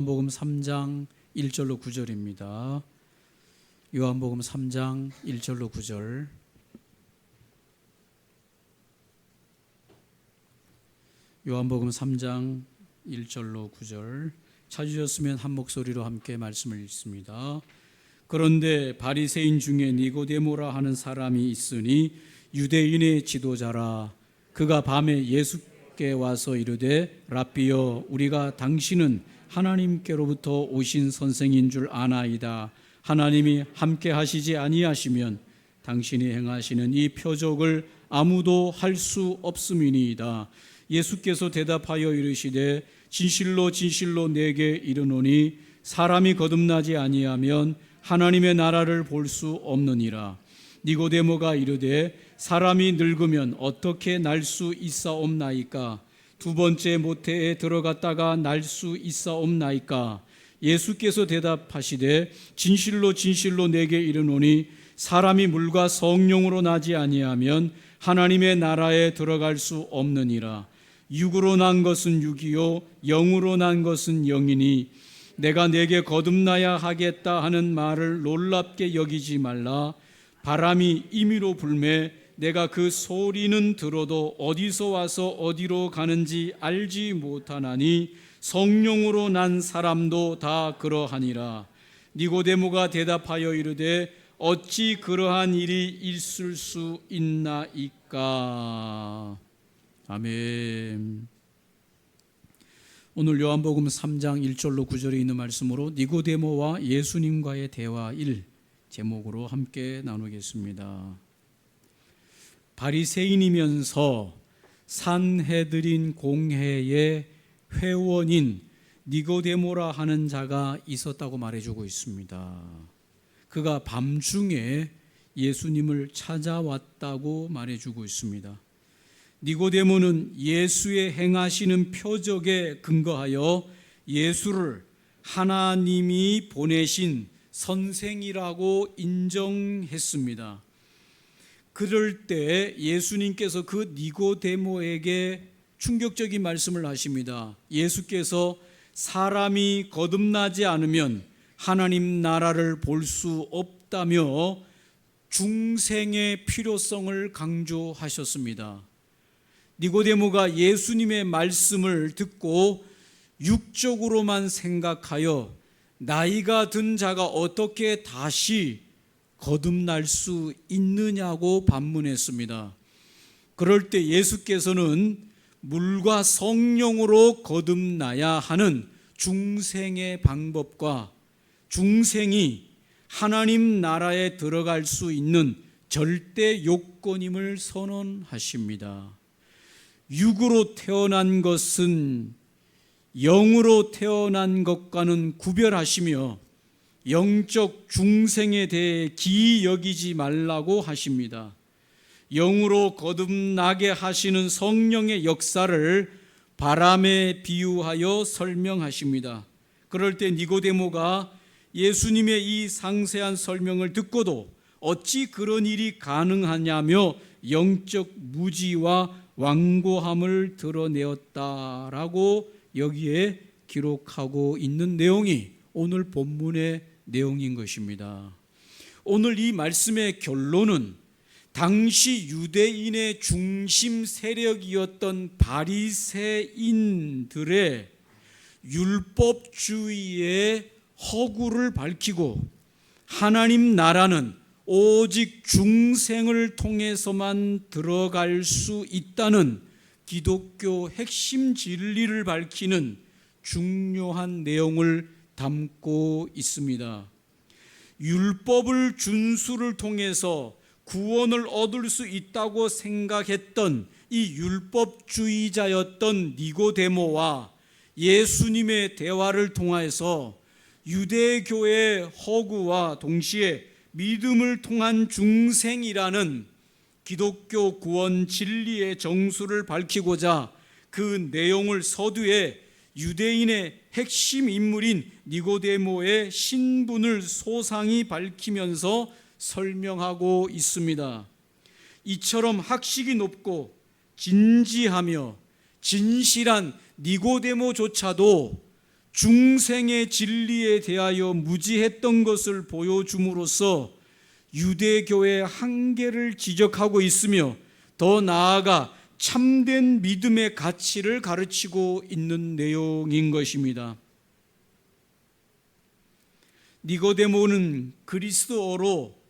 요한복음 3장 1절로 9절입니다. 요한복음 3장 1절로 9절. 요한복음 3장 1절로 9절. 찾으셨으면 한 목소리로 함께 말씀을 읽습니다. 그런데 바리새인 중에 니고데모라 하는 사람이 있으니 유대인의 지도자라. 그가 밤에 예수께 와서 이르되 랍비여, 우리가 당신은 하나님께로부터 오신 선생인 줄 아나이다. 하나님이 함께 하시지 아니하시면 당신이 행하시는 이 표적을 아무도 할 수 없음이니이다. 예수께서 대답하여 이르시되 진실로 진실로 내게 이르노니 사람이 거듭나지 아니하면 하나님의 나라를 볼 수 없느니라. 니고데모가 이르되 사람이 늙으면 어떻게 날 수 있사옵나이까? 두 번째 모태에 들어갔다가 날 수 있사옵나이까? 예수께서 대답하시되 진실로 진실로 내게 이르노니 사람이 물과 성령으로 나지 아니하면 하나님의 나라에 들어갈 수 없느니라. 육으로 난 것은 육이요 영으로 난 것은 영이니 내가 내게 거듭나야 하겠다 하는 말을 놀랍게 여기지 말라. 바람이 임의로 불매 내가 그 소리는 들어도 어디서 와서 어디로 가는지 알지 못하나니 성령으로 난 사람도 다 그러하니라. 니고데모가 대답하여 이르되 어찌 그러한 일이 있을 수 있나이까? 아멘. 오늘 요한복음 3장 1절로 9절에 있는 말씀으로 니고데모와 예수님과의 대화 1 제목으로 함께 나누겠습니다. 바리새인이면서 산헤드린 공회의 회원인 니고데모라 하는 자가 있었다고 말해주고 있습니다. 그가 밤중에 예수님을 찾아왔다고 말해주고 있습니다. 니고데모는 예수의 행하시는 표적에 근거하여 예수를 하나님이 보내신 선생이라고 인정했습니다. 그럴 때 예수님께서 그 니고데모에게 충격적인 말씀을 하십니다. 예수께서 사람이 거듭나지 않으면 하나님 나라를 볼 수 없다며 중생의 필요성을 강조하셨습니다. 니고데모가 예수님의 말씀을 듣고 육적으로만 생각하여 나이가 든 자가 어떻게 다시 거듭날 수 있느냐고 반문했습니다. 그럴 때 예수께서는 물과 성령으로 거듭나야 하는 중생의 방법과 중생이 하나님 나라에 들어갈 수 있는 절대 요건임을 선언하십니다. 육으로 태어난 것은 영으로 태어난 것과는 구별하시며 영적 중생에 대해 기이 여기지 말라고 하십니다. 영으로 거듭나게 하시는 성령의 역사를 바람에 비유하여 설명하십니다. 그럴 때 니고데모가 예수님의 이 상세한 설명을 듣고도 어찌 그런 일이 가능하냐며 영적 무지와 완고함을 드러내었다라고 여기에 기록하고 있는 내용이 오늘 본문의 내용인 것입니다. 오늘 이 말씀의 결론은 당시 유대인의 중심 세력이었던 바리새인들의 율법주의의 허구를 밝히고 하나님 나라는 오직 중생을 통해서만 들어갈 수 있다는 기독교 핵심 진리를 밝히는 중요한 내용을 담고 있습니다. 율법을 준수를 통해서 구원을 얻을 수 있다고 생각했던 이 율법주의자였던 니고데모와 예수님의 대화를 통해서 유대교의 허구와 동시에 믿음을 통한 중생이라는 기독교 구원 진리의 정수를 밝히고자 그 내용을 서두에 유대인의 핵심 인물인 니고데모의 신분을 소상히 밝히면서 설명하고 있습니다. 이처럼 학식이 높고 진지하며 진실한 니고데모조차도 중생의 진리에 대하여 무지했던 것을 보여줌으로써 유대교의 한계를 지적하고 있으며 더 나아가 참된 믿음의 가치를 가르치고 있는 내용인 것입니다. 니고데모는 그리스도어로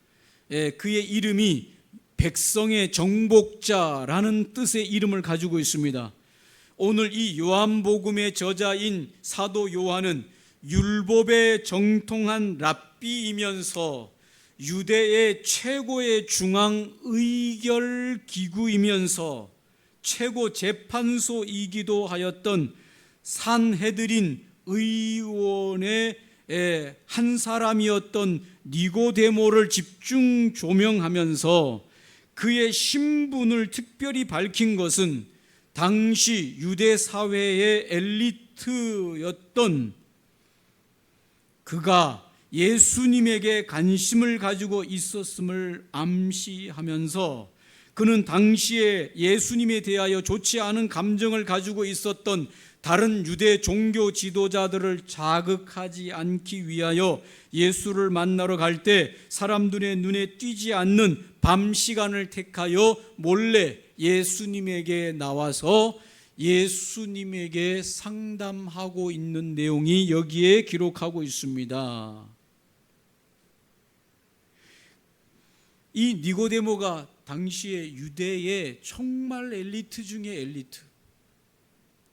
그의 이름이 백성의 정복자라는 뜻의 이름을 가지고 있습니다. 오늘 이 요한복음의 저자인 사도 요한은 율법에 정통한 랍비이면서 유대의 최고의 중앙 의결 기구이면서 최고 재판소이기도 하였던 산헤드린 의원의 한 사람이었던 니고데모를 집중 조명하면서 그의 신분을 특별히 밝힌 것은 당시 유대 사회의 엘리트였던 그가 예수님에게 관심을 가지고 있었음을 암시하면서 그는 당시에 예수님에 대하여 좋지 않은 감정을 가지고 있었던 다른 유대 종교 지도자들을 자극하지 않기 위하여 예수를 만나러 갈 때 사람들의 눈에 띄지 않는 밤 시간을 택하여 몰래 예수님에게 나와서 예수님에게 상담하고 있는 내용이 여기에 기록하고 있습니다. 이 니고데모가 당시에 유대의 정말 엘리트 중에 엘리트,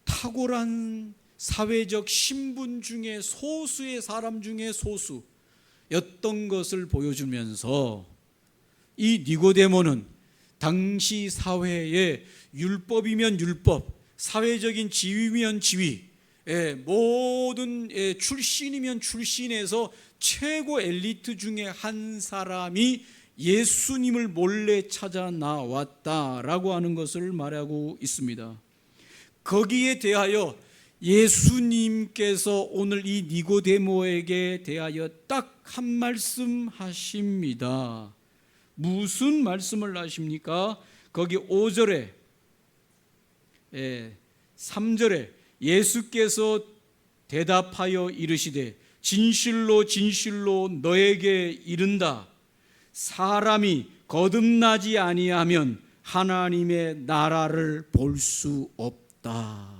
탁월한 사회적 신분 중에 소수의 사람 중에 소수였던 것을 보여주면서 이 니고데모는 당시 사회의 율법이면 율법, 사회적인 지위면 지위, 모든 출신이면 출신에서 최고 엘리트 중에 한 사람이 예수님을 몰래 찾아 나왔다라고 하는 것을 말하고 있습니다. 거기에 대하여 예수님께서 오늘 이 니고데모에게 대하여 딱 한 말씀 하십니다. 무슨 말씀을 하십니까? 거기 5절에 3절에 예수께서 대답하여 이르시되 진실로 진실로 너에게 이른다. 사람이 거듭나지 아니하면 하나님의 나라를 볼 수 없다.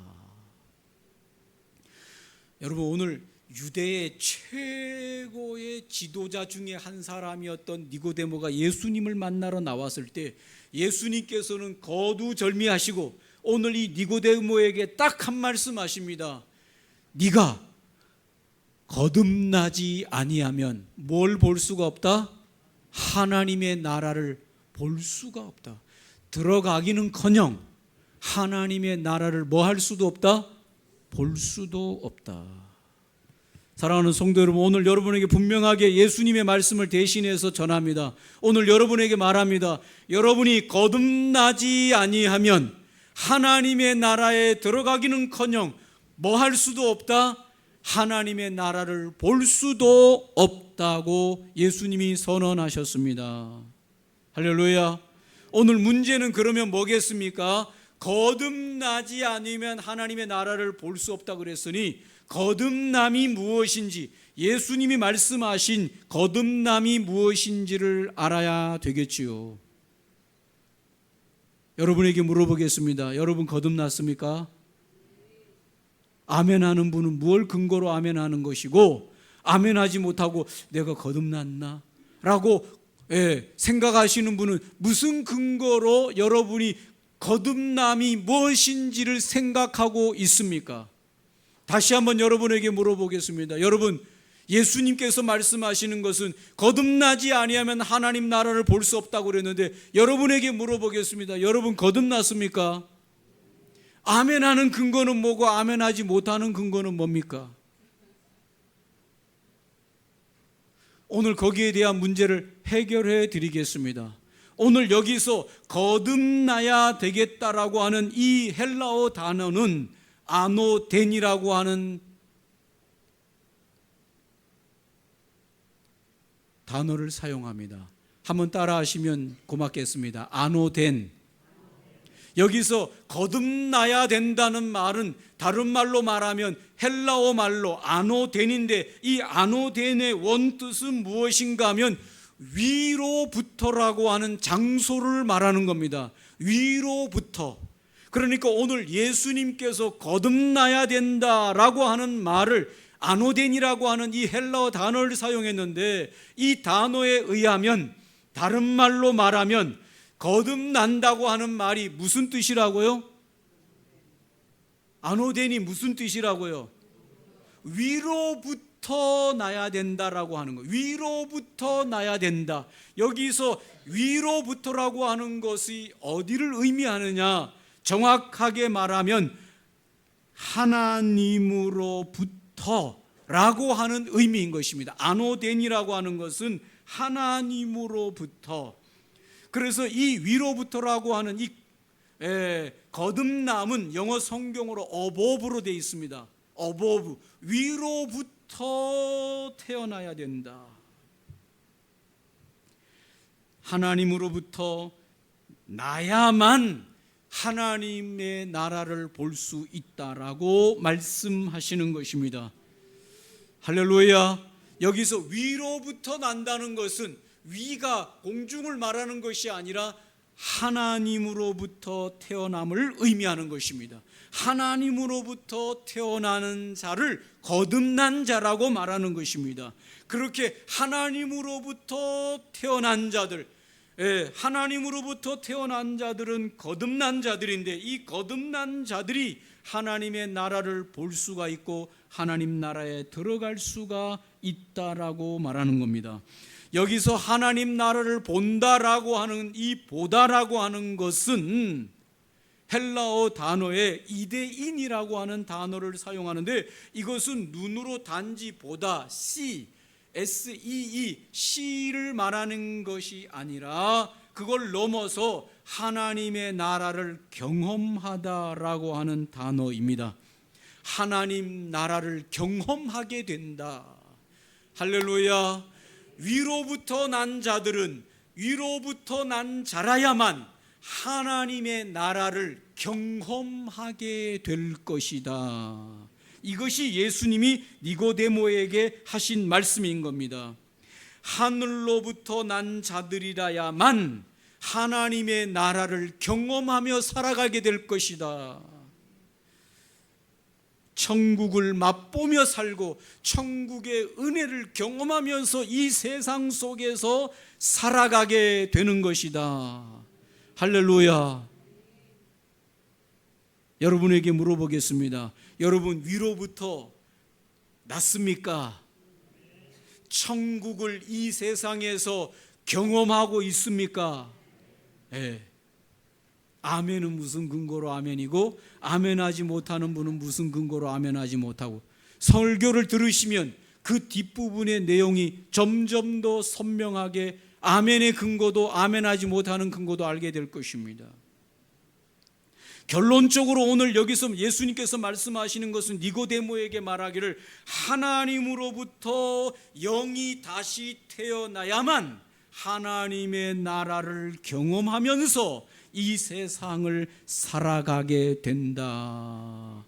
여러분, 오늘 유대의 최고의 지도자 중에 한 사람이었던 니고데모가 예수님을 만나러 나왔을 때 예수님께서는 거두절미하시고 오늘 이 니고데모에게 딱 한 말씀 하십니다. 네가 거듭나지 아니하면 뭘 볼 수가 없다? 하나님의 나라를 볼 수가 없다. 들어가기는커녕 하나님의 나라를 뭐 할 수도 없다? 볼 수도 없다. 사랑하는 성도 여러분, 오늘 여러분에게 분명하게 예수님의 말씀을 대신해서 전합니다. 오늘 여러분에게 말합니다. 여러분이 거듭나지 아니하면 하나님의 나라에 들어가기는커녕 뭐 할 수도 없다? 하나님의 나라를 볼 수도 없다고 예수님이 선언하셨습니다. 할렐루야. 오늘 문제는 그러면 뭐겠습니까? 거듭나지 않으면 하나님의 나라를 볼 수 없다 그랬으니 거듭남이 무엇인지, 예수님이 말씀하신 거듭남이 무엇인지를 알아야 되겠지요. 여러분에게 물어보겠습니다. 여러분 거듭났습니까? 아멘하는 분은 무엇을 근거로 아멘하는 것이고, 아멘하지 못하고 내가 거듭났나? 라고 생각하시는 분은 무슨 근거로 여러분이 거듭남이 무엇인지를 생각하고 있습니까? 다시 한번 여러분에게 물어보겠습니다. 여러분, 예수님께서 말씀하시는 것은 거듭나지 아니하면 하나님 나라를 볼 수 없다고 그랬는데 여러분에게 물어보겠습니다. 여러분 거듭났습니까? 아멘하는 근거는 뭐고 아멘하지 못하는 근거는 뭡니까? 오늘 거기에 대한 문제를 해결해 드리겠습니다. 오늘 여기서 거듭나야 되겠다라고 하는 이 헬라어 단어는 아노덴이라고 하는 단어를 사용합니다. 한번 따라 하시면 고맙겠습니다. 아노덴. 여기서 거듭나야 된다는 말은 다른 말로 말하면 헬라어 말로 아노덴인데, 이 아노덴의 원뜻은 무엇인가 하면 위로부터라고 하는 장소를 말하는 겁니다. 위로부터. 그러니까 오늘 예수님께서 거듭나야 된다라고 하는 말을 아노덴이라고 하는 이 헬라어 단어를 사용했는데, 이 단어에 의하면, 다른 말로 말하면 거듭난다고 하는 말이 무슨 뜻이라고요? 아노덴이 무슨 뜻이라고요? 위로부터 나야 된다라고 하는 거예요. 위로부터 나야 된다. 여기서 위로부터라고 하는 것이 어디를 의미하느냐? 정확하게 말하면 하나님으로부터라고 하는 의미인 것입니다. 아노덴이라고 하는 것은 하나님으로부터. 그래서 이 위로부터라고 하는 이 거듭남은 영어 성경으로 above로 되어 있습니다. above, 위로부터 태어나야 된다. 하나님으로부터 나야만 하나님의 나라를 볼 수 있다라고 말씀하시는 것입니다. 할렐루야. 여기서 위로부터 난다는 것은 위가 공중을 말하는 것이 아니라 하나님으로부터 태어남을 의미하는 것입니다. 하나님으로부터 태어나는 자를 거듭난 자라고 말하는 것입니다. 그렇게 하나님으로부터 태어난 자들, 하나님으로부터 태어난 자들은 거듭난 자들인데, 이 거듭난 자들이 하나님의 나라를 볼 수가 있고 하나님 나라에 들어갈 수가 있다라고 말하는 겁니다. 여기서 하나님 나라를 본다라고 하는 이 보다라고 하는 것은 헬라어 단어에 이데인이라고 하는 단어를 사용하는데, 이것은 눈으로 단지 보다, SEE, C를 말하는 것이 아니라 그걸 넘어서 하나님의 나라를 경험하다라고 하는 단어입니다. 하나님 나라를 경험하게 된다. 할렐루야. 위로부터 난 자들은 위로부터 난 자라야만 하나님의 나라를 경험하게 될 것이다. 이것이 예수님이 니고데모에게 하신 말씀인 겁니다. 하늘로부터 난 자들이라야만 하나님의 나라를 경험하며 살아가게 될 것이다. 천국을 맛보며 살고 천국의 은혜를 경험하면서 이 세상 속에서 살아가게 되는 것이다. 할렐루야. 여러분에게 물어보겠습니다. 여러분 위로부터 났습니까? 천국을 이 세상에서 경험하고 있습니까? 네. 아멘은 무슨 근거로 아멘이고, 아멘하지 못하는 분은 무슨 근거로 아멘하지 못하고, 설교를 들으시면 그 뒷부분의 내용이 점점 더 선명하게 아멘의 근거도 아멘하지 못하는 근거도 알게 될 것입니다. 결론적으로 오늘 여기서 예수님께서 말씀하시는 것은 니고데모에게 말하기를 하나님으로부터 영이 다시 태어나야만 하나님의 나라를 경험하면서 이 세상을 살아가게 된다.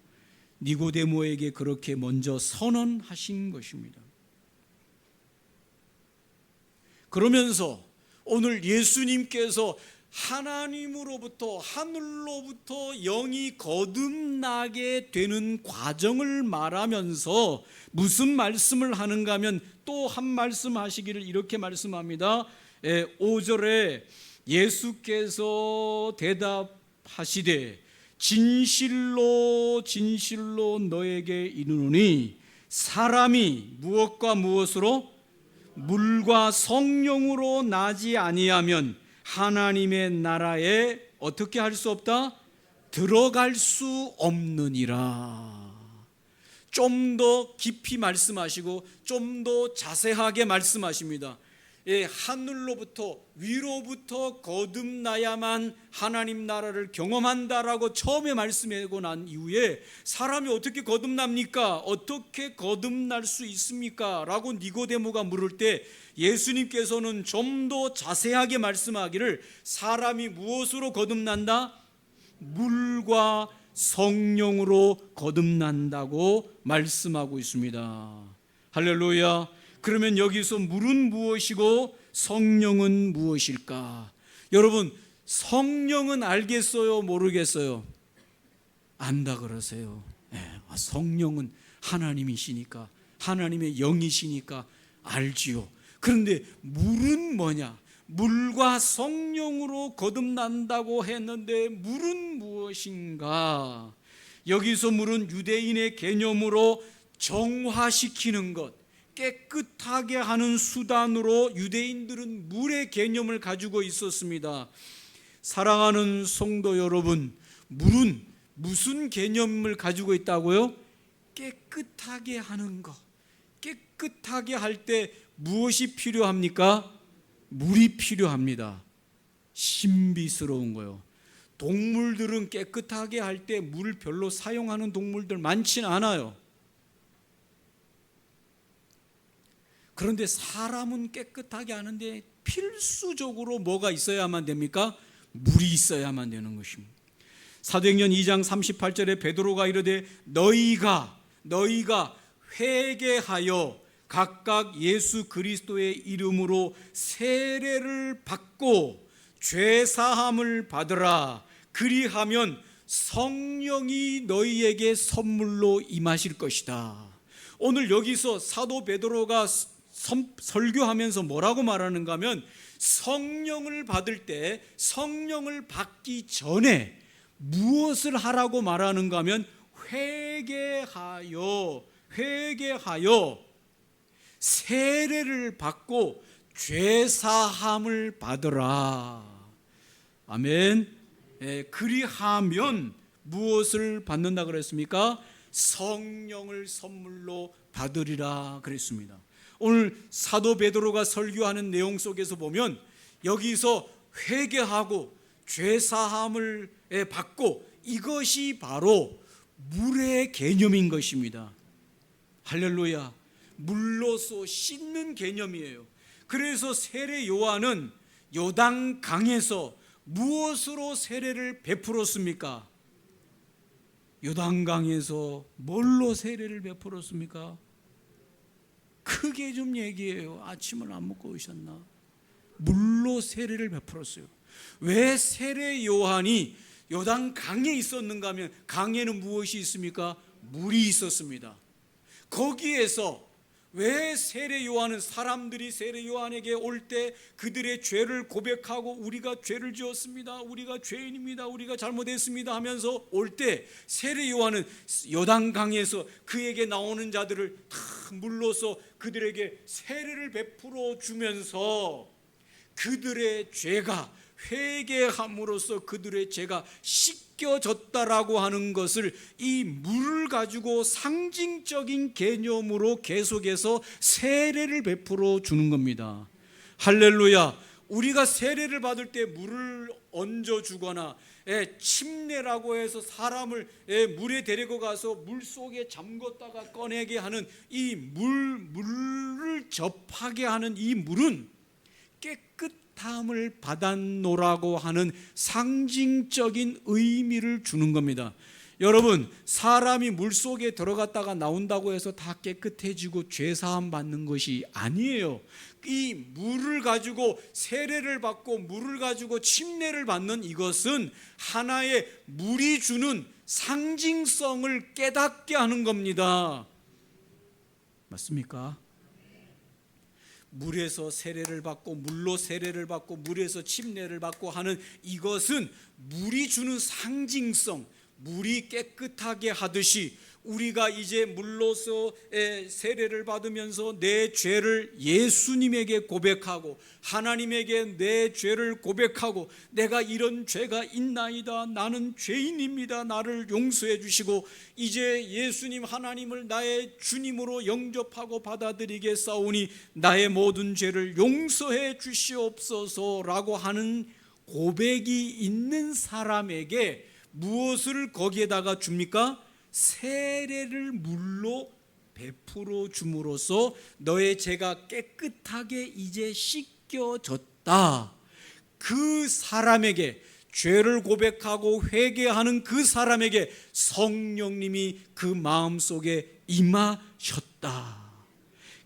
니고데모에게 그렇게 먼저 선언하신 것입니다. 그러면서 오늘 예수님께서 하나님으로부터, 하늘로부터 영이 거듭나게 되는 과정을 말하면서 무슨 말씀을 하는가 하면 또 한 말씀 하시기를 이렇게 말씀합니다. 5절에 예수께서 대답하시되 진실로 진실로 너에게 이르노니 사람이 무엇과 무엇으로 물과 성령으로 나지 아니하면 하나님의 나라에 어떻게 할 수 없다? 들어갈 수 없느니라. 좀 더 깊이 말씀하시고 좀 더 자세하게 말씀하십니다. 하늘로부터 위로부터 거듭나야만 하나님 나라를 경험한다라고 처음에 말씀하고 난 이후에 사람이 어떻게 거듭납니까? 어떻게 거듭날 수 있습니까? 라고 니고데모가 물을 때 예수님께서는 좀 더 자세하게 말씀하기를 사람이 무엇으로 거듭난다? 물과 성령으로 거듭난다고 말씀하고 있습니다. 할렐루야. 그러면 여기서 물은 무엇이고 성령은 무엇일까? 여러분, 성령은 알겠어요? 모르겠어요? 안다 그러세요. 성령은 하나님이시니까, 하나님의 영이시니까 알지요. 그런데 물은 뭐냐? 물과 성령으로 거듭난다고 했는데 물은 무엇인가? 여기서 물은 유대인의 개념으로 정화시키는 것, 깨끗하게 하는 수단으로 유대인들은 물의 개념을 가지고 있었습니다. 사랑하는 성도 여러분, 물은 무슨 개념을 가지고 있다고요? 깨끗하게 하는 것. 깨끗하게 할 때 무엇이 필요합니까? 물이 필요합니다. 신비스러운 거요. 동물들은 깨끗하게 할 때 물을 별로 사용하는 동물들 많지는 않아요. 그런데 사람은 깨끗하게 하는데 필수적으로 뭐가 있어야만 됩니까? 물이 있어야만 되는 것입니다. 사도행전 2장 38절에 베드로가 이르되 너희가 회개하여 각각 예수 그리스도의 이름으로 세례를 받고 죄 사함을 받으라. 그리하면 성령이 너희에게 선물로 임하실 것이다. 오늘 여기서 사도 베드로가 설교하면서 뭐라고 말하는가 하면 성령을 받을 때, 성령을 받기 전에 무엇을 하라고 말하는가 하면 회개하여 세례를 받고 죄사함을 받으라. 아멘. 그리하면 무엇을 받는다 그랬습니까? 성령을 선물로 받으리라 그랬습니다. 오늘 사도 베드로가 설교하는 내용 속에서 보면 여기서 회개하고 죄사함을 받고, 이것이 바로 물의 개념인 것입니다. 할렐루야. 물로서 씻는 개념이에요. 그래서 세례 요한은 요단강에서 무엇으로 세례를 베풀었습니까? 요단강에서 뭘로 세례를 베풀었습니까? 크게 좀 얘기해요. 아침을 안 먹고 오셨나? 물로 세례를 베풀었어요. 왜 세례 요한이 요단강에 있었는가 하면 강에는 무엇이 있습니까? 물이 있었습니다. 거기에서 왜 세례 요한은, 사람들이 세례 요한에게 올 때 그들의 죄를 고백하고 우리가 죄를 지었습니다, 우리가 죄인입니다, 우리가 잘못했습니다 하면서 올 때 세례 요한은 요단강에서 그에게 나오는 자들을 다 물로서 그들에게 세례를 베풀어 주면서 그들의 죄가, 회개함으로써 그들의 죄가 씻겨졌다라고 하는 것을 이 물을 가지고 상징적인 개념으로 계속해서 세례를 베풀어 주는 겁니다. 할렐루야. 우리가 세례를 받을 때 물을 얹어 주거나 침례라고 해서 사람을 물에 데리고 가서 물 속에 잠궜다가 꺼내게 하는 이 물을 접하게 하는 이 물은 깨끗함을 받았노라고 하는 상징적인 의미를 주는 겁니다. 여러분, 사람이 물속에 들어갔다가 나온다고 해서 다 깨끗해지고 죄사함 받는 것이 아니에요. 이 물을 가지고 세례를 받고 물을 가지고 침례를 받는 이것은 하나의 물이 주는 상징성을 깨닫게 하는 겁니다. 맞습니까? 물에서 세례를 받고 물로 세례를 받고 물에서 침례를 받고 하는 이것은 물이 주는 상징성, 물이 깨끗하게 하듯이 우리가 이제 물로서 세례를 받으면서 내 죄를 예수님에게 고백하고 하나님에게 내 죄를 고백하고 내가 이런 죄가 있나이다, 나는 죄인입니다, 나를 용서해 주시고 이제 예수님 하나님을 나의 주님으로 영접하고 받아들이겠사오니 나의 모든 죄를 용서해 주시옵소서라고 하는 고백이 있는 사람에게 무엇을 거기에다가 줍니까? 세례를 물로 베풀어 줌으로써 너의 죄가 깨끗하게 이제 씻겨졌다. 그 사람에게 죄를 고백하고 회개하는 그 사람에게 성령님이 그 마음속에 임하셨다.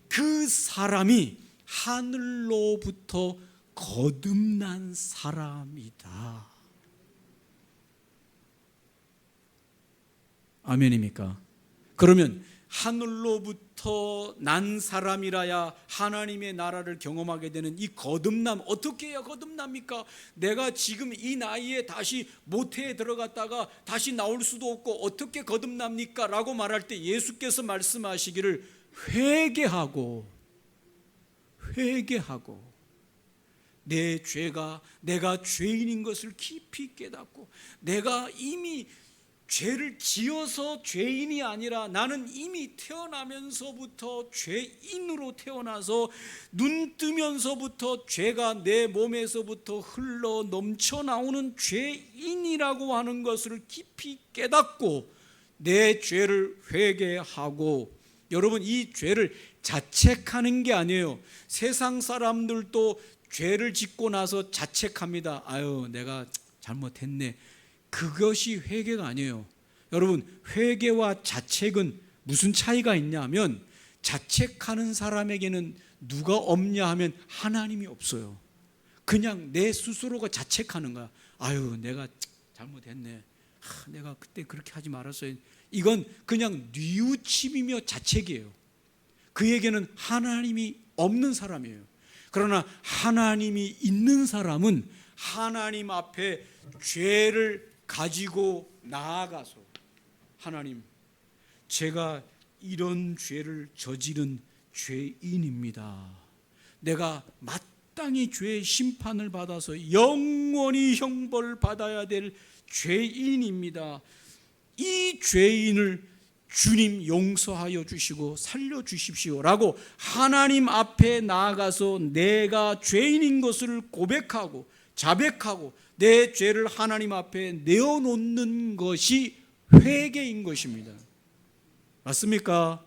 그 사람이 하늘로부터 거듭난 사람이다. 아멘입니까? 그러면 하늘로부터 난 사람이라야 하나님의 나라를 경험하게 되는 이 거듭남, 어떻게 해야 거듭납니까? 내가 지금 이 나이에 다시 모태에 들어갔다가 다시 나올 수도 없고 어떻게 거듭납니까? 라고 말할 때 예수께서 말씀하시기를 회개하고 내 죄가 내가 죄인인 것을 깊이 깨닫고 내가 이미 죄를 지어서 죄인이 아니라 나는 이미 태어나면서부터 죄인으로 태어나서 눈 뜨면서부터 죄가 내 몸에서부터 흘러 넘쳐 나오는 죄인이라고 하는 것을 깊이 깨닫고 내 죄를 회개하고, 여러분 이 죄를 자책하는 게 아니에요. 세상 사람들도 죄를 짓고 나서 자책합니다. 아유 내가 잘못했네. 그것이 회개가 아니에요. 여러분 회개와 자책은 무슨 차이가 있냐면, 자책하는 사람에게는 누가 없냐 하면 하나님이 없어요. 그냥 내 스스로가 자책하는 거야. 아유 내가 잘못했네. 내가 그때 그렇게 하지 말았어요. 이건 그냥 뉘우침이며 자책이에요. 그에게는 하나님이 없는 사람이에요. 그러나 하나님이 있는 사람은 하나님 앞에 죄를 가지고 나아가서, 하나님 제가 이런 죄를 저지른 죄인입니다. 내가 마땅히 죄의 심판을 받아서 영원히 형벌을 받아야 될 죄인입니다. 이 죄인을 주님 용서하여 주시고 살려주십시오 라고 하나님 앞에 나아가서 내가 죄인인 것을 고백하고 자백하고 내 죄를 하나님 앞에 내어놓는 것이 회개인 것입니다. 맞습니까?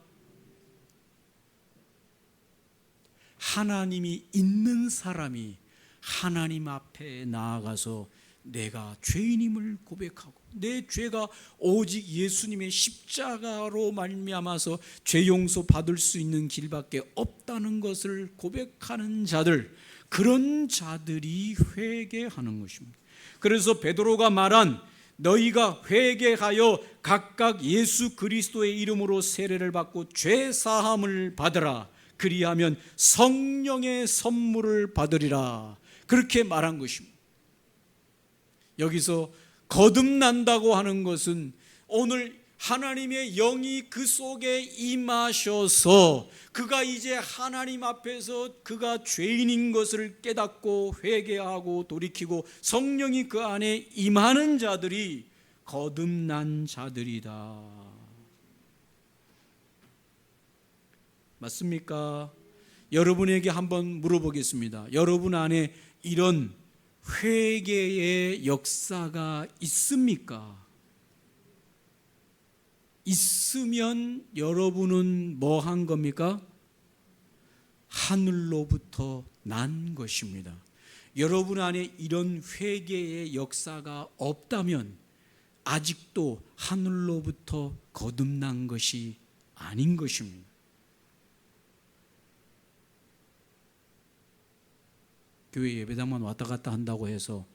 하나님이 있는 사람이 하나님 앞에 나아가서 내가 죄인임을 고백하고 내 죄가 오직 예수님의 십자가로 말미암아서 죄 용서 받을 수 있는 길밖에 없다는 것을 고백하는 자들, 그런 자들이 회개하는 것입니다. 그래서 베드로가 말한 너희가 회개하여 각각 예수 그리스도의 이름으로 세례를 받고 죄 사함을 받으라. 그리하면 성령의 선물을 받으리라. 그렇게 말한 것입니다. 여기서 거듭난다고 하는 것은 오늘 하나님의 영이 그 속에 임하셔서 그가 이제 하나님 앞에서 그가 죄인인 것을 깨닫고 회개하고 돌이키고 성령이 그 안에 임하는 자들이 거듭난 자들이다. 맞습니까? 여러분에게 한번 물어보겠습니다. 여러분 안에 이런 회개의 역사가 있습니까? 있으면 여러분은 뭐 한 겁니까? 하늘로부터 난 것입니다. 여러분 안에 이런 회개의 역사가 없다면 아직도 하늘로부터 거듭난 것이 아닌 것입니다. 교회 예배당만 왔다 갔다 한다고 해서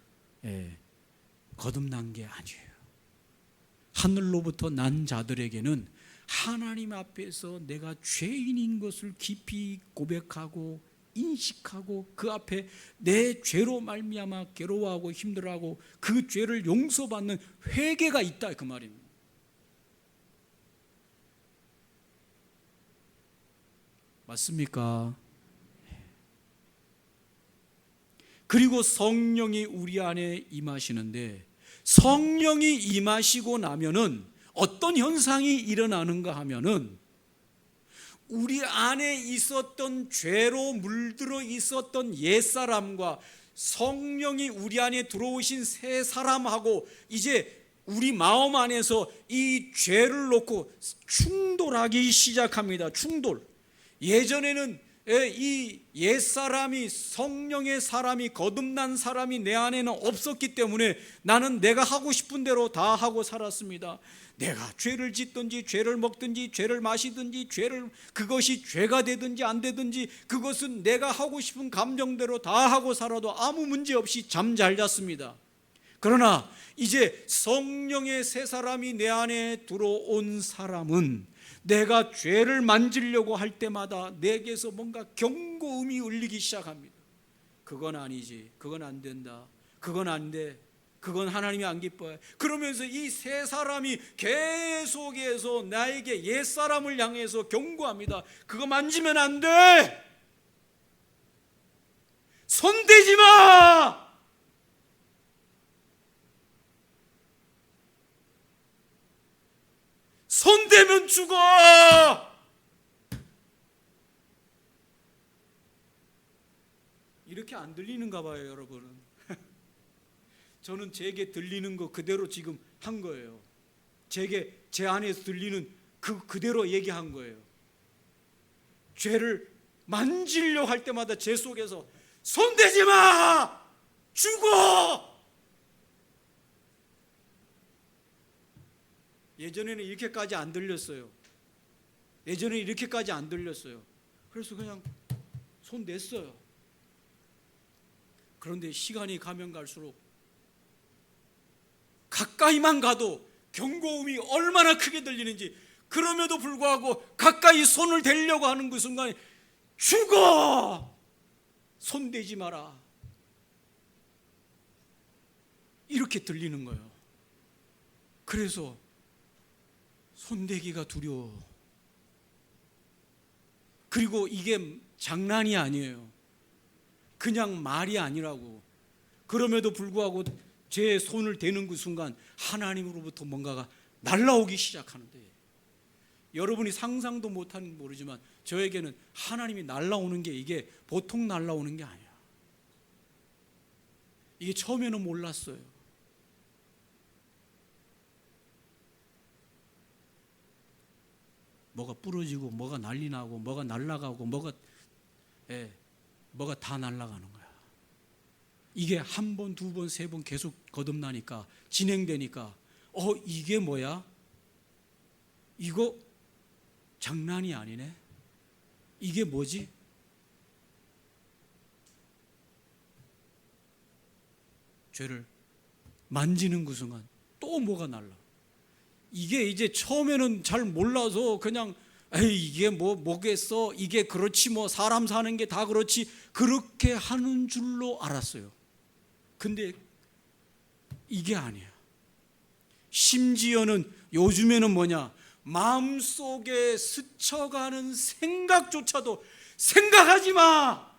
거듭난 게 아니에요. 하늘로부터 난 자들에게는 하나님 앞에서 내가 죄인인 것을 깊이 고백하고 인식하고 그 앞에 내 죄로 말미암아 괴로워하고 힘들어하고 그 죄를 용서받는 회개가 있다, 그 말입니다. 맞습니까? 그리고 성령이 우리 안에 임하시는데, 성령이 임하시고 나면은 어떤 현상이 일어나는가 하면은 우리 안에 있었던 죄로 물들어 있었던 옛사람과 성령이 우리 안에 들어오신 새 사람하고 이제 우리 마음 안에서 이 죄를 놓고 충돌하기 시작합니다. 충돌. 예전에는 이 옛사람이, 성령의 사람이, 거듭난 사람이 내 안에는 없었기 때문에 나는 내가 하고 싶은 대로 다 하고 살았습니다. 내가 죄를 짓든지 죄를 먹든지 죄를 마시든지 그것이 죄가 되든지 안 되든지 그것은 내가 하고 싶은 감정대로 다 하고 살아도 아무 문제 없이 잠 잘 잤습니다. 그러나 이제 성령의 새 사람이 내 안에 들어온 사람은 내가 죄를 만지려고 할 때마다 내게서 뭔가 경고음이 울리기 시작합니다. 그건 아니지, 그건 안 된다, 그건 안 돼, 그건 하나님이 안 기뻐해. 그러면서 이 새 사람이 계속해서 나에게 옛사람을 향해서 경고합니다. 그거 만지면 안 돼, 손대지 마, 손대면 죽어. 이렇게 안 들리는가 봐요, 여러분은. 저는 제게 들리는 거 그대로 지금 한 거예요. 제 안에서 들리는 그대로 얘기한 거예요. 죄를 만지려고 할 때마다 제 속에서 손대지 마, 죽어. 예전에는 이렇게까지 안 들렸어요. 그래서 그냥 손 냈어요. 그런데 시간이 가면 갈수록 가까이만 가도 경고음이 얼마나 크게 들리는지, 그럼에도 불구하고 가까이 손을 대려고 하는 그 순간에 죽어, 손대지 마라, 이렇게 들리는 거예요. 그래서 손대기가 두려워. 그리고 이게 장난이 아니에요. 그냥 말이 아니라고. 그럼에도 불구하고 제 손을 대는 그 순간 하나님으로부터 뭔가가 날아오기 시작하는데, 여러분이 상상도 못하는 모르지만 저에게는 하나님이 날아오는 게 이게 보통 날아오는 게 아니야. 이게 처음에는 몰랐어요. 뭐가 부러지고 뭐가 난리 나고 뭐가 날아가고 뭐가 다 날아가는 거야. 이게 한 번, 두 번, 세 번 계속 거듭나니까, 진행되니까 이게 뭐야? 이거 장난이 아니네? 이게 뭐지? 죄를 만지는 그 순간 또 뭐가 날라. 이게 이제 처음에는 잘 몰라서 그냥 이게 뭐겠어, 이게 그렇지, 뭐 사람 사는 게 다 그렇지, 그렇게 하는 줄로 알았어요. 근데 이게 아니야. 심지어는 요즘에는 뭐냐, 마음속에 스쳐가는 생각조차도 생각하지 마.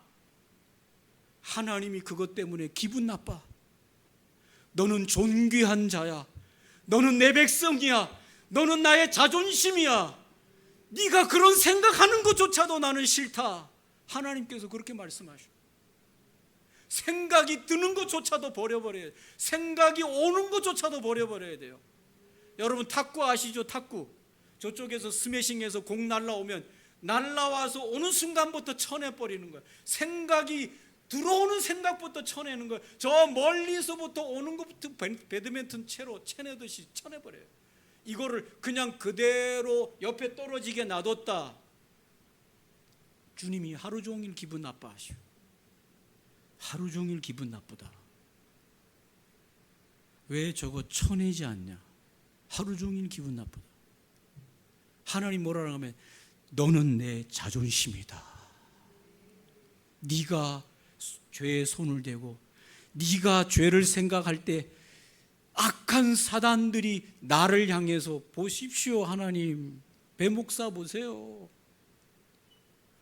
하나님이 그것 때문에 기분 나빠. 너는 존귀한 자야, 너는 내 백성이야, 너는 나의 자존심이야, 네가 그런 생각하는 것조차도 나는 싫다. 하나님께서 그렇게 말씀하셔. 생각이 드는 것조차도 버려버려야 돼. 생각이 오는 것조차도 버려버려야 돼요. 여러분 탁구 아시죠? 탁구 저쪽에서 스매싱해서 공 날라오면 날라와서 오는 순간부터 쳐내버리는 거예요. 생각이 들어오는 생각부터 쳐내는 거예요. 저 멀리서부터 오는 것부터 배드민턴 채로 쳐내듯이 쳐내버려요. 이거를 그냥 그대로 옆에 떨어지게 놔뒀다, 주님이 하루 종일 기분 나빠하시오. 하루 종일 기분 나쁘다. 왜 저거 쳐내지 않냐? 하루 종일 기분 나쁘다. 하나님 뭐라 하면, 너는 내 자존심이다. 네가 죄에 손을 대고 네가 죄를 생각할 때 악한 사단들이 나를 향해서, 보십시오 하나님, 배목사 보세요,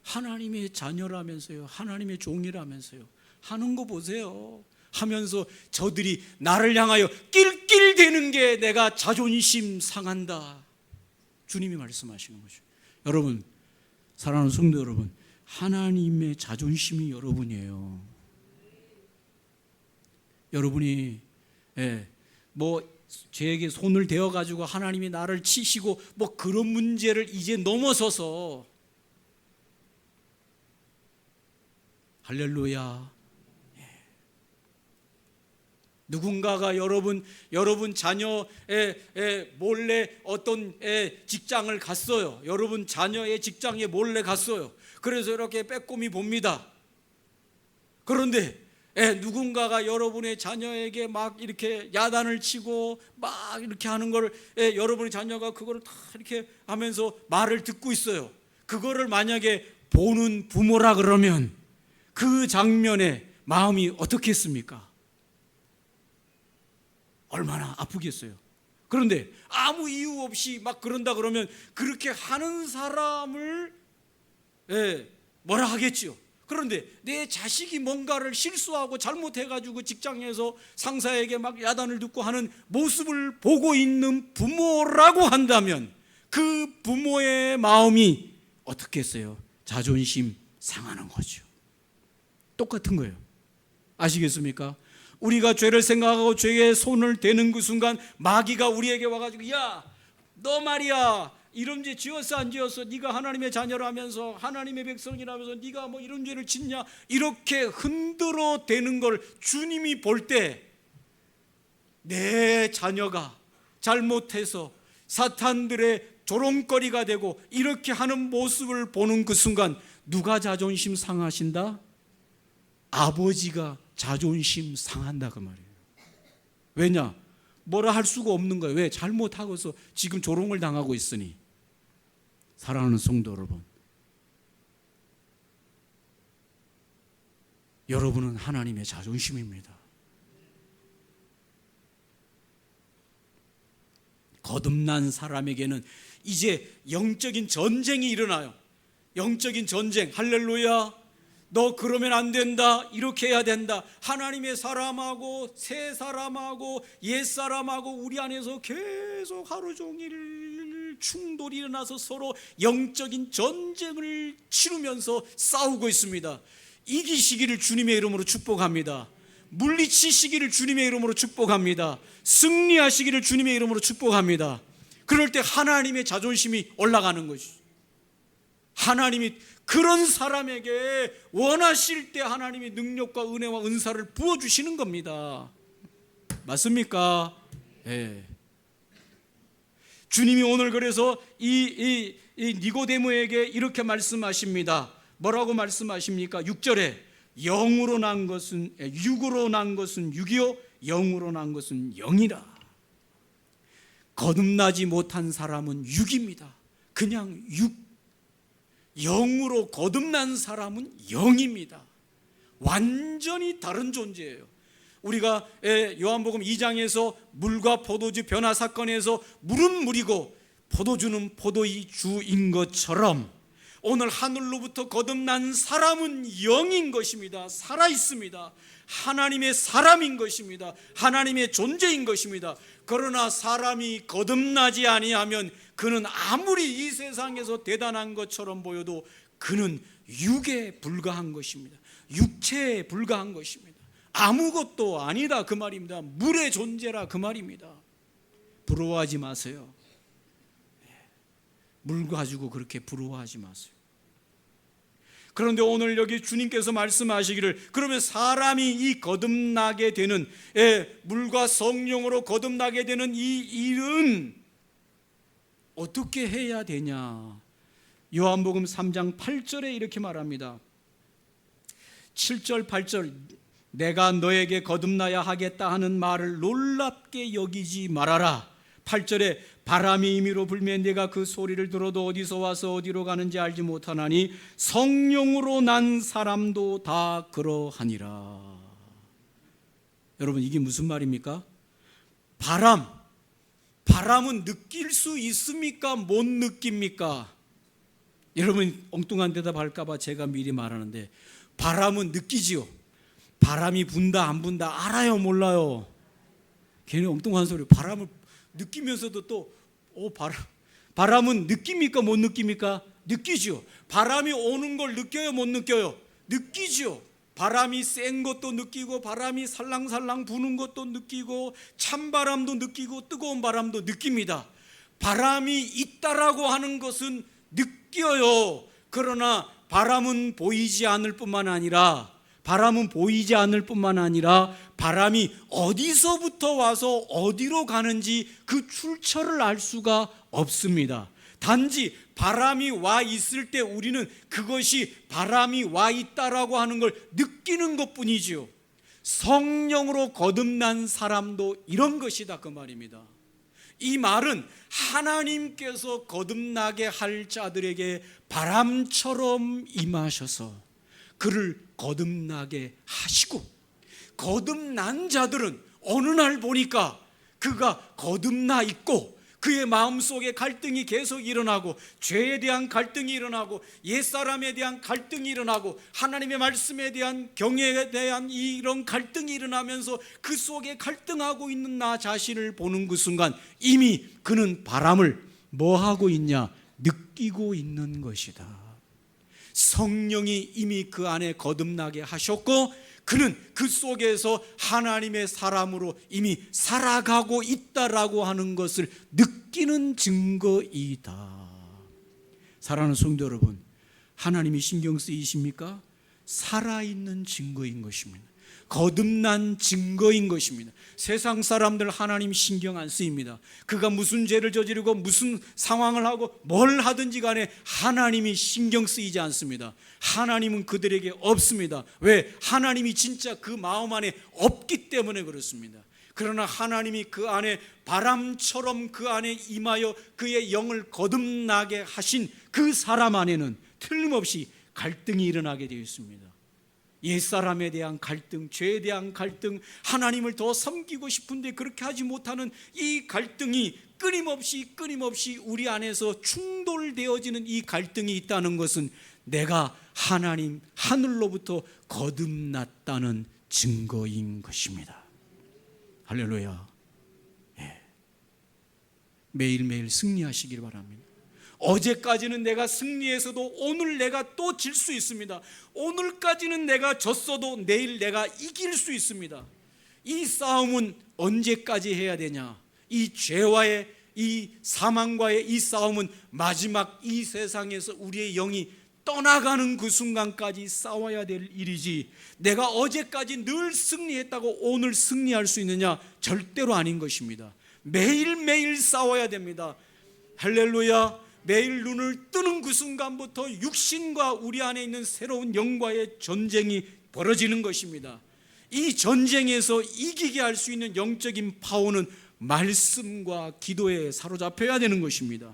하나님의 자녀라면서요, 하나님의 종이라면서요, 하는 거 보세요 하면서 저들이 나를 향하여 낄낄대는 게 내가 자존심 상한다. 주님이 말씀하시는 거죠. 여러분, 사랑하는 성도 여러분, 하나님의 자존심이 여러분이에요. 여러분이 죄에게 손을 대어 가지고 하나님이 나를 치시고 그런 문제를 이제 넘어서서 할렐루야. 누군가가 여러분 자녀의 몰래 어떤 직장을 갔어요. 여러분 자녀의 직장에 몰래 갔어요. 그래서 이렇게 빼꼼히 봅니다. 그런데 누군가가 여러분의 자녀에게 막 이렇게 야단을 치고 막 이렇게 하는 걸 여러분의 자녀가 그거를 다 이렇게 하면서 말을 듣고 있어요. 그거를 만약에 보는 부모라 그러면 그 장면에 마음이 어떻겠습니까? 얼마나 아프겠어요. 그런데 아무 이유 없이 막 그런다 그러면 그렇게 하는 사람을 뭐라 하겠지요. 그런데 내 자식이 뭔가를 실수하고 잘못해가지고 직장에서 상사에게 막 야단을 듣고 하는 모습을 보고 있는 부모라고 한다면 그 부모의 마음이 어떻겠어요? 자존심 상하는 거죠. 똑같은 거예요. 아시겠습니까? 우리가 죄를 생각하고 죄에 손을 대는 그 순간 마귀가 우리에게 와가지고 야, 너 말이야 이런 죄 지었어 안 지었어? 네가 하나님의 자녀라면서 하나님의 백성이라면서 네가 뭐 이런 죄를 짓냐? 이렇게 흔들어 대는 걸 주님이 볼 때 내 자녀가 잘못해서 사탄들의 조롱거리가 되고 이렇게 하는 모습을 보는 그 순간 누가 자존심 상하신다? 아버지가 자존심 상한다 그 말이에요. 왜냐? 뭐라 할 수가 없는 거예요. 왜? 잘못하고서 지금 조롱을 당하고 있으니. 사랑하는 성도 여러분, 여러분은 하나님의 자존심입니다. 거듭난 사람에게는 이제 영적인 전쟁이 일어나요. 영적인 전쟁. 할렐루야. 너 그러면 안 된다. 이렇게 해야 된다. 하나님의 사람하고 새 사람하고 옛 사람하고 우리 안에서 계속 하루 종일 충돌이 일어나서 서로 영적인 전쟁을 치르면서 싸우고 있습니다. 이기시기를 주님의 이름으로 축복합니다. 물리치시기를 주님의 이름으로 축복합니다. 승리하시기를 주님의 이름으로 축복합니다. 그럴 때 하나님의 자존심이 올라가는 것이죠. 하나님이 그런 사람에게 원하실 때 하나님이 능력과 은혜와 은사를 부어주시는 겁니다. 맞습니까? 네. 주님이 오늘 그래서 이 니고데모에게 이렇게 말씀하십니다. 뭐라고 말씀하십니까? 6절에 영으로 난 것은 육으로 난 것은 육이요 영으로 난 것은 영이라. 거듭나지 못한 사람은 육입니다. 그냥 육. 영으로 거듭난 사람은 영입니다. 완전히 다른 존재예요. 우리가 요한복음 2장에서 물과 포도주 변화 사건에서 물은 물이고 포도주는 포도의 주인 것처럼 오늘 하늘로부터 거듭난 사람은 영인 것입니다. 살아있습니다. 하나님의 사람인 것입니다. 하나님의 존재인 것입니다. 그러나 사람이 거듭나지 아니하면 그는 아무리 이 세상에서 대단한 것처럼 보여도 그는 육에 불과한 것입니다. 육체에 불과한 것입니다. 아무것도 아니다 그 말입니다. 물의 존재라 그 말입니다. 부러워하지 마세요. 물 가지고 그렇게 부러워하지 마세요. 그런데 오늘 여기 주님께서 말씀하시기를 그러면 사람이 이 거듭나게 되는 물과 성령으로 거듭나게 되는 이 일은 어떻게 해야 되냐? 요한복음 3장 8절에 이렇게 말합니다. 7절 8절 내가 너에게 거듭나야 하겠다 하는 말을 놀랍게 여기지 말아라. 8절에 바람이 임의로 불면 내가 그 소리를 들어도 어디서 와서 어디로 가는지 알지 못하나니 성령으로 난 사람도 다 그러하니라. 여러분 이게 무슨 말입니까? 바람은 느낄 수 있습니까? 못 느낍니까? 여러분 엉뚱한 대답 할까봐 제가 미리 말하는데 바람은 느끼지요. 바람이 분다 안 분다 알아요 몰라요? 괜히 엉뚱한 소리. 바람을 느끼면서도 또 바람은 느낍니까 못 느낍니까? 느끼죠. 바람이 오는 걸 느껴요 못 느껴요? 느끼죠. 바람이 센 것도 느끼고 바람이 살랑살랑 부는 것도 느끼고 찬바람도 느끼고 뜨거운 바람도 느낍니다. 바람이 있다라고 하는 것은 느껴요. 그러나 바람은 보이지 않을 뿐만 아니라 바람은 보이지 않을 뿐만 아니라 바람이 어디서부터 와서 어디로 가는지 그 출처를 알 수가 없습니다. 단지 바람이 와 있을 때 우리는 그것이 바람이 와 있다라고 하는 걸 느끼는 것뿐이지요. 성령으로 거듭난 사람도 이런 것이다 그 말입니다. 이 말은 하나님께서 거듭나게 할 자들에게 바람처럼 임하셔서 그를 거듭나게 하시고, 거듭난 자들은 어느 날 보니까 그가 거듭나 있고 그의 마음속에 갈등이 계속 일어나고, 죄에 대한 갈등이 일어나고, 옛사람에 대한 갈등이 일어나고, 하나님의 말씀에 대한 경외에 대한 이런 갈등이 일어나면서 그 속에 갈등하고 있는 나 자신을 보는 그 순간 이미 그는 바람을 뭐 하고 있냐? 느끼고 있는 것이다. 성령이 이미 그 안에 거듭나게 하셨고 그는 그 속에서 하나님의 사람으로 이미 살아가고 있다라고 하는 것을 느끼는 증거이다. 사랑하는 성도 여러분, 하나님이 신경 쓰이십니까? 살아있는 증거인 것입니다. 거듭난 증거인 것입니다. 세상 사람들 하나님 신경 안 쓰입니다. 그가 무슨 죄를 저지르고 무슨 상황을 하고 뭘 하든지 간에 하나님이 신경 쓰이지 않습니다. 하나님은 그들에게 없습니다. 왜? 하나님이 진짜 그 마음 안에 없기 때문에 그렇습니다. 그러나 하나님이 그 안에 바람처럼 그 안에 임하여 그의 영을 거듭나게 하신 그 사람 안에는 틀림없이 갈등이 일어나게 되어 있습니다. 옛사람에 대한 갈등, 죄에 대한 갈등, 하나님을 더 섬기고 싶은데 그렇게 하지 못하는 이 갈등이 끊임없이 우리 안에서 충돌되어지는 이 갈등이 있다는 것은 내가 하나님 하늘로부터 거듭났다는 증거인 것입니다. 할렐루야. 예. 매일매일 승리하시길 바랍니다. 어제까지는 내가 승리해서도 오늘 내가 또 질 수 있습니다. 오늘까지는 내가 졌어도 내일 내가 이길 수 있습니다. 이 싸움은 언제까지 해야 되냐? 이 죄와의, 이 사망과의 이 싸움은 마지막 이 세상에서 우리의 영이 떠나가는 그 순간까지 싸워야 될 일이지, 내가 어제까지 늘 승리했다고 오늘 승리할 수 있느냐? 절대로 아닌 것입니다. 매일매일 싸워야 됩니다. 할렐루야. 매일 눈을 뜨는 그 순간부터 육신과 우리 안에 있는 새로운 영과의 전쟁이 벌어지는 것입니다. 이 전쟁에서 이기게 할 수 있는 영적인 파워는 말씀과 기도에 사로잡혀야 되는 것입니다.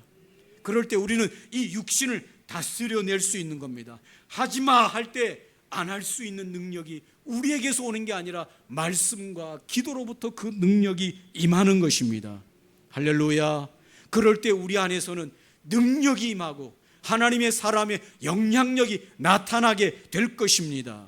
그럴 때 우리는 이 육신을 다스려낼 수 있는 겁니다. 하지마 할 때 안 할 수 있는 능력이 우리에게서 오는 게 아니라 말씀과 기도로부터 그 능력이 임하는 것입니다. 할렐루야. 그럴 때 우리 안에서는 능력이 임하고 하나님의 사람의 영향력이 나타나게 될 것입니다.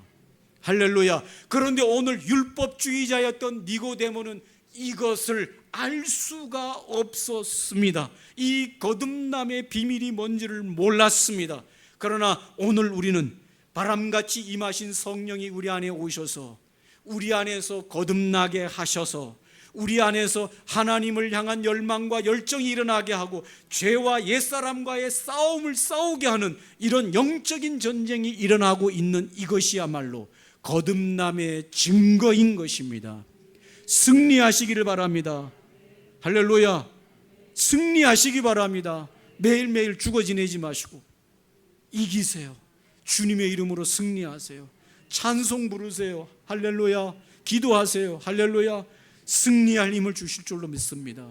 할렐루야. 그런데 오늘 율법주의자였던 니고데모는 이것을 알 수가 없었습니다. 이 거듭남의 비밀이 뭔지를 몰랐습니다. 그러나 오늘 우리는 바람같이 임하신 성령이 우리 안에 오셔서 우리 안에서 거듭나게 하셔서 우리 안에서 하나님을 향한 열망과 열정이 일어나게 하고 죄와 옛사람과의 싸움을 싸우게 하는 이런 영적인 전쟁이 일어나고 있는 이것이야말로 거듭남의 증거인 것입니다. 승리하시기를 바랍니다. 할렐루야. 승리하시기 바랍니다. 매일매일 죽어 지내지 마시고 이기세요. 주님의 이름으로 승리하세요. 찬송 부르세요. 할렐루야. 기도하세요. 할렐루야. 승리할 힘을 주실 줄로 믿습니다.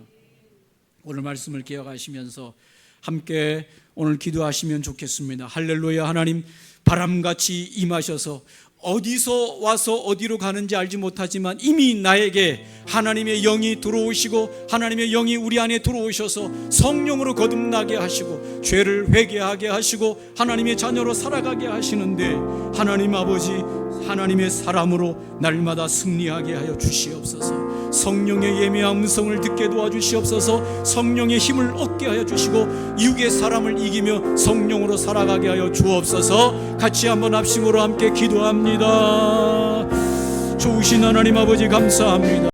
오늘 말씀을 기억하시면서 함께 오늘 기도하시면 좋겠습니다. 할렐루야. 하나님 바람같이 임하셔서 어디서 와서 어디로 가는지 알지 못하지만 이미 나에게 하나님의 영이 들어오시고 하나님의 영이 우리 안에 들어오셔서 성령으로 거듭나게 하시고 죄를 회개하게 하시고 하나님의 자녀로 살아가게 하시는데 하나님 아버지 하나님의 사람으로 날마다 승리하게 하여 주시옵소서. 성령의 예미한 음성을 듣게 도와주시옵소서. 성령의 힘을 얻게 하여 주시고 육의 사람을 이기며 성령으로 살아가게 하여 주옵소서. 같이 한번 합심으로 함께 기도합니다. 좋으신 하나님 아버지 감사합니다.